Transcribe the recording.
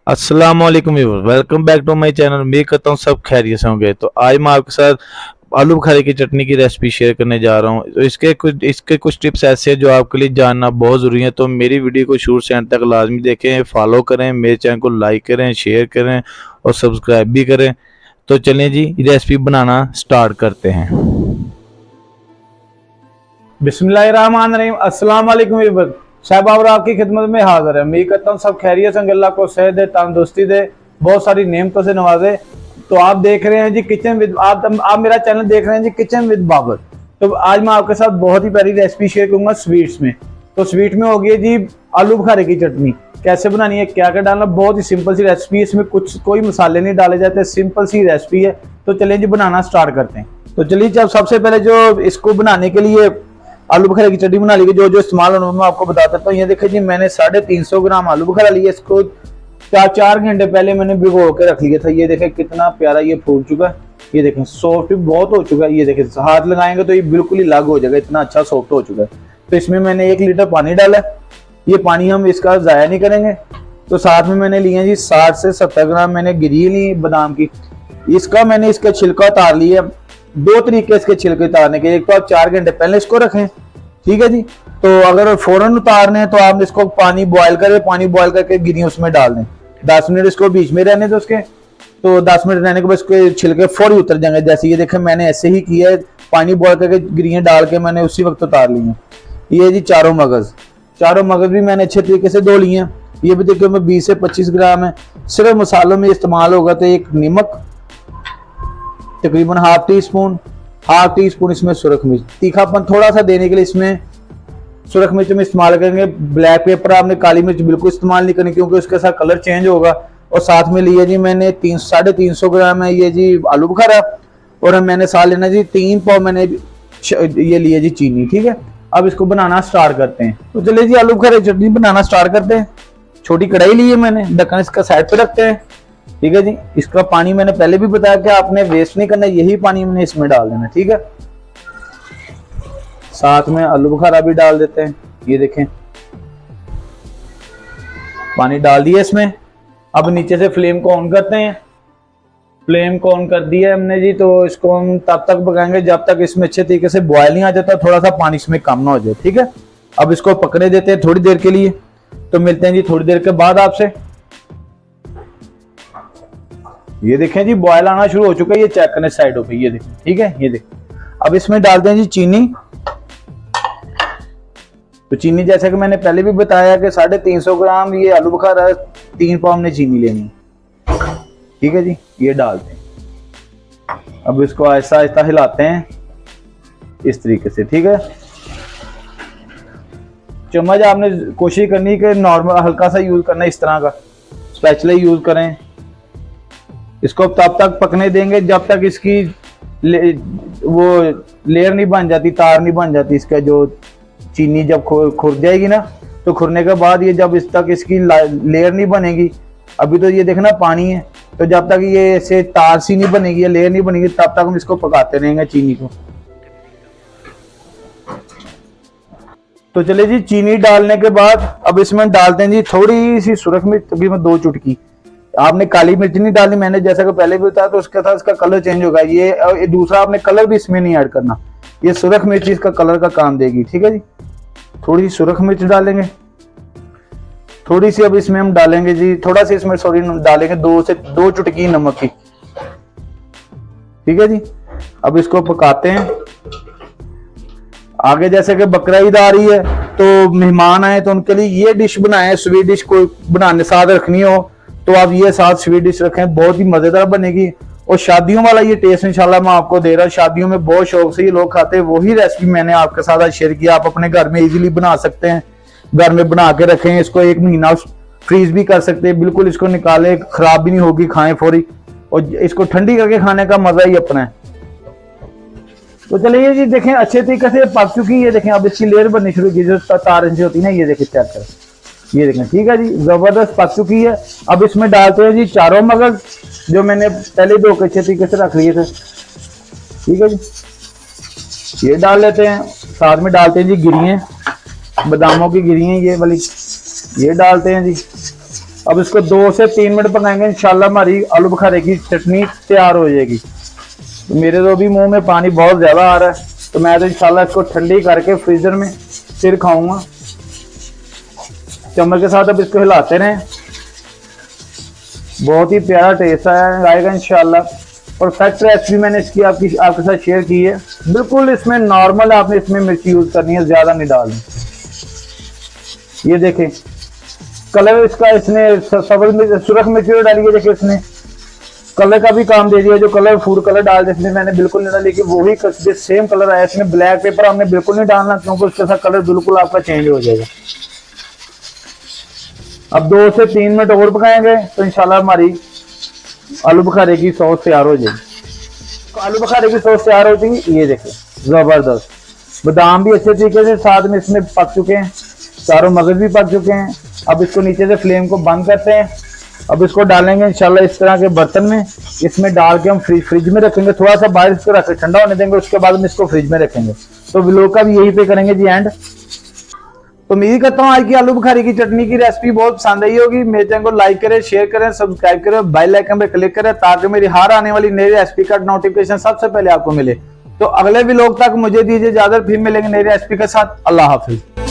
अस्सलाम वालेकुम viewers, welcome back to my channel. उम्मीद करता हूँ सब खैरियत से होंगे। तो आज मैं आपके साथ आलू बुखारे की चटनी की रेसिपी शेयर करने जा रहा हूँ। तो इसके कुछ टिप्स ऐसे हैं जो आपके लिए जानना बहुत ज़रूरी है। तो मेरी वीडियो को शुरू से एंड तक लाजमी देखें, फॉलो करें, मेरे चैनल को लाइक करें, शेयर करें और सब्सक्राइब भी करें। तो चलें जी, रेसिपी बनाना स्टार्ट करते हैं। बिस्मिल्लाहिर्रहमानिर्रहीम। अस्सलाम वालेकुम व्यूअर्स। साहब और आपकी खिदमत में हाजिर है। उम्मीद करता हूँ सब खैरियत से, अल्लाह को सेहत दे, तंदुरुस्ती दे, बहुत सारी नेमतों से नवाजे। तो आप देख रहे हैं जी किचन विद आप मेरा चैनल देख रहे हैं जी किचन विद बाबर। तो आज मैं आपके साथ बहुत ही प्यारी रेसिपी शेयर करूंगा स्वीट्स में। तो स्वीट में होगी जी आलू बुखारे की चटनी। कैसे बनानी है, क्या क्या डालना, बहुत ही सिंपल सी रेसिपी है। इसमें कुछ कोई मसाले नहीं डाले जाते, सिंपल सी रेसिपी है। तो चलिए जी बनाना स्टार्ट करते हैं। तो चलिए जब सबसे पहले जो इसको बनाने के लिए आलू बुखारे की चटनी बना ली, जो जो इस्तेमाल होना मैं आपको बता देता हूँ। ये देखिए जी, मैंने 350 ग्राम आलू बुखारा लिया। इसको 4 घंटे पहले मैंने भिगो के रख लिया था। ये देखें कितना प्यारा ये फूल चुका है। ये देखें सॉफ्ट भी बहुत हो चुका है। ये देखें हाथ लगाएंगे तो ये बिल्कुल ही अलग हो जाएगा, इतना अच्छा सॉफ्ट हो चुका है। तो इसमें मैंने 1 लीटर पानी डाला है। ये पानी हम इसका जाया नहीं करेंगे। तो साथ में मैंने लिए जी 60 से 70 ग्राम मैंने गिरी ली बादाम की। इसका मैंने इसका छिलका उतार लिया। 2 तरीके इसके छिलके उतारने के, एक तो आप 4 घंटे पहले इसको रखें, ठीक है जी। तो अगर फौरन उतारने हैं तो आप इसको पानी बॉयल करें, पानी बॉयल करके गिरी उसमें डाल दें। 10 मिनट इसको बीच में रहने दो उसके। तो 10 मिनट रहने के बाद इसके छिलके फौरी उतर जाएंगे। जैसे ये देखें मैंने ऐसे ही किया है, पानी बॉयल करके गिरियां डाल के मैंने उसी वक्त उतार ली हैं। ये जी चारों मगज भी मैंने अच्छे तरीके से धो लिए हैं। ये भी देखिए मैं 20 से 25 ग्राम है। सिर्फ मसालों में इस्तेमाल होगा तो एक नमक तकरीबन हाफ टी स्पून इसमें सुरख मिर्च, तीखापन थोड़ा सा देने के लिए इसमें सुरख मिर्च में इस्तेमाल करेंगे। ब्लैक पेपर आपने काली मिर्च बिल्कुल इस्तेमाल नहीं करनी, क्योंकि उसके साथ कलर चेंज होगा। और साथ में लिया जी मैंने 350 ग्राम है ये जी आलू बुखारा। और मैंने साथ लेना जी 3 पाव मैंने ये लिया जी चीनी, ठीक है। अब इसको बनाना स्टार्ट करते हैं। तो चलिए जी आलू बुखारे चटनी बनाना स्टार्ट करते हैं। छोटी कढ़ाई ली है मैंने, ढक्कन इसका साइड पे रखते हैं, ठीक है जी। इसका पानी मैंने पहले भी बताया कि आपने वेस्ट नहीं करना, यही पानी मैंने इसमें डाल देना, ठीक है। साथ में आलू बुखारा भी डाल देते हैं। ये देखें पानी डाल दिया इसमें। अब नीचे से फ्लेम को ऑन करते हैं। फ्लेम को ऑन कर दिया हमने जी। तो इसको हम तब तक पकाएंगे जब तक इसमें अच्छे तरीके से बॉयल नहीं आ जाता, थोड़ा सा पानी इसमें कम ना हो जाए, ठीक है। अब इसको पकने देते हैं थोड़ी देर के लिए। तो मिलते हैं जी थोड़ी देर के बाद आपसे। ये देखें जी बॉयल आना शुरू हो चुका है। ये चेक करने साइड पे, ये देखें, ठीक है। ये देखें अब इसमें डालते हैं जी चीनी। तो चीनी जैसे कि मैंने पहले भी बताया कि 350 ग्राम ये आलू बुखारा, 3 पाव हमने चीनी लेनी, ठीक है जी। ये डालते हैं। अब इसको ऐसा ऐसा हिलाते हैं इस तरीके से, ठीक है। चम्मच आपने कोशिश करनी कि नॉर्मल हल्का सा यूज करना, इस तरह का स्पैचुला यूज करें। इसको तब तक पकने देंगे जब तक इसकी वो लेयर नहीं बन जाती, तार नहीं बन जाती। इसका जो चीनी जब खुर जाएगी ना, तो खुरने के बाद ये जब इस तक इसकी लेयर नहीं बनेगी, अभी तो ये देखना पानी है, तो जब तक ये ऐसे तार सी नहीं बनेगी या लेयर नहीं बनेगी तब तक हम इसको पकाते रहेंगे चीनी को। तो चलिए जी चीनी डालने के बाद अब इसमें डालते हैं जी थोड़ी सी सुरख मिर्च, तकरीबन 2 चुटकी। आपने काली मिर्च नहीं डालनी, मैंने जैसा कि पहले भी बताया, तो उसके साथ इसका कलर चेंज होगा। ये दूसरा आपने कलर भी इसमें नहीं ऐड करना, ये सुरख मिर्च इसका कलर का काम देगी, ठीक है जी। थोड़ी सी सुरख मिर्च डालेंगे, थोड़ी सी अब इसमें हम डालेंगे जी, थोड़ा सा इसमें सॉरी डालेंगे 2 चुटकी नमक की, ठीक है जी। अब इसको पकाते हैं। आगे जैसे कि बकरा ईद आ रही है तो मेहमान आए तो उनके लिए ये डिश बनाए, स्वीट डिश कोई बनाने साथ रखनी हो तो आप ये साथ स्वीट डिश रखें, बहुत ही मजेदार बनेगी। और शादियों वाला ये टेस्ट इंशाल्लाह मैं आपको दे रहा हूँ। शादियों में बहुत शौक से ये लोग खाते हैं, वही रेसिपी मैंने आपके साथ आज शेयर किया। आप अपने घर में इजीली बना सकते हैं, घर में बना के रखें। इसको 1 महीना फ्रीज भी कर सकते हैं, बिल्कुल इसको निकाले, खराब भी नहीं होगी, खाएं फौरी। और इसको ठंडी करके खाने का मजा ही अपना है। तो चलिए जी देखें अच्छे तरीके से पक चुकी है। ये देखें अब इसकी लेयर बननी शुरू की, जो तार इंच होती है ना, ये देखें चेक करें, ये देखें, ठीक है जी, जबरदस्त पक चुकी है। अब इसमें डालते हैं जी चारों मगज, जो मैंने पहले धो के अच्छे तरीके से रख लिए थे, ठीक है जी। ये डाल लेते हैं। साथ में डालते हैं जी गिरियां, बादामों की गिरियां ये वाली, ये डालते हैं जी। अब इसको 2 से 3 मिनट पकाएंगे, इंशाल्लाह हमारी आलू बुखारे की चटनी तैयार हो जाएगी। तो मेरे तो अभी मुंह में पानी बहुत ज़्यादा आ रहा है, तो मैं तो इंशाल्लाह इसको ठंडी करके फ्रीजर में फिर खाऊंगा। चम्मच के साथ अब इसको हिलाते रहें। बहुत ही प्यारा टेस्ट आएगा इंशाल्लाह। परफेक्ट रेसिपी मैंने इसकी आपके साथ शेयर की है। बिल्कुल इसमें नॉर्मल आपने इसमें मिर्ची यूज करनी है, ज्यादा नहीं डालनी। ये देखें कलर इसका, इसने सुरख मिर्ची डाली है, देखिए इसने कलर का भी काम दे दिया। जो कलर फूड कलर डाल इसमें मैंने बिल्कुल नहीं डाला, लेकिन वही सेम कलर आया इसमें। ब्लैक पेपर हमने बिल्कुल नहीं डालना, क्योंकि उसके साथ कलर बिल्कुल आपका चेंज हो जाएगा। अब 2 से 3 मिनट और पकाएंगे तो इंशाल्लाह हमारी आलू बुखारे की सॉस तैयार हो जाएगी। तो आलू बुखारे की सॉस तैयार हो जाएगी। ये देखिए जबरदस्त बादाम भी अच्छे तरीके से साथ में इसमें पक चुके हैं, चारों मगज भी पक चुके हैं। अब इसको नीचे से फ्लेम को बंद करते हैं। अब इसको डालेंगे इंशाल्लाह इस तरह के बर्तन में। इसमें डाल के हम फ्रिज में रखेंगे, थोड़ा सा बाहर इसको रख ठंडा होने देंगे, उसके बाद हम इसको फ्रिज में रखेंगे। तो व्लॉग का भी यही पे करेंगे जी एंड। तो उम्मीद करता हूँ आज की आलू बुखारे की चटनी की रेसिपी बहुत पसंद आई होगी। मेरे चैनल को लाइक करें, शेयर करें, सब्सक्राइब करें, बेल आइकन पे क्लिक करें, ताकि मेरी हर आने वाली नई रेसिपी का नोटिफिकेशन सबसे पहले आपको मिले। तो अगले व्लॉग तक मुझे दीजिए इजाजत, फिर मिलेंगे नई रेसिपी के साथ। अल्लाह हाफिज।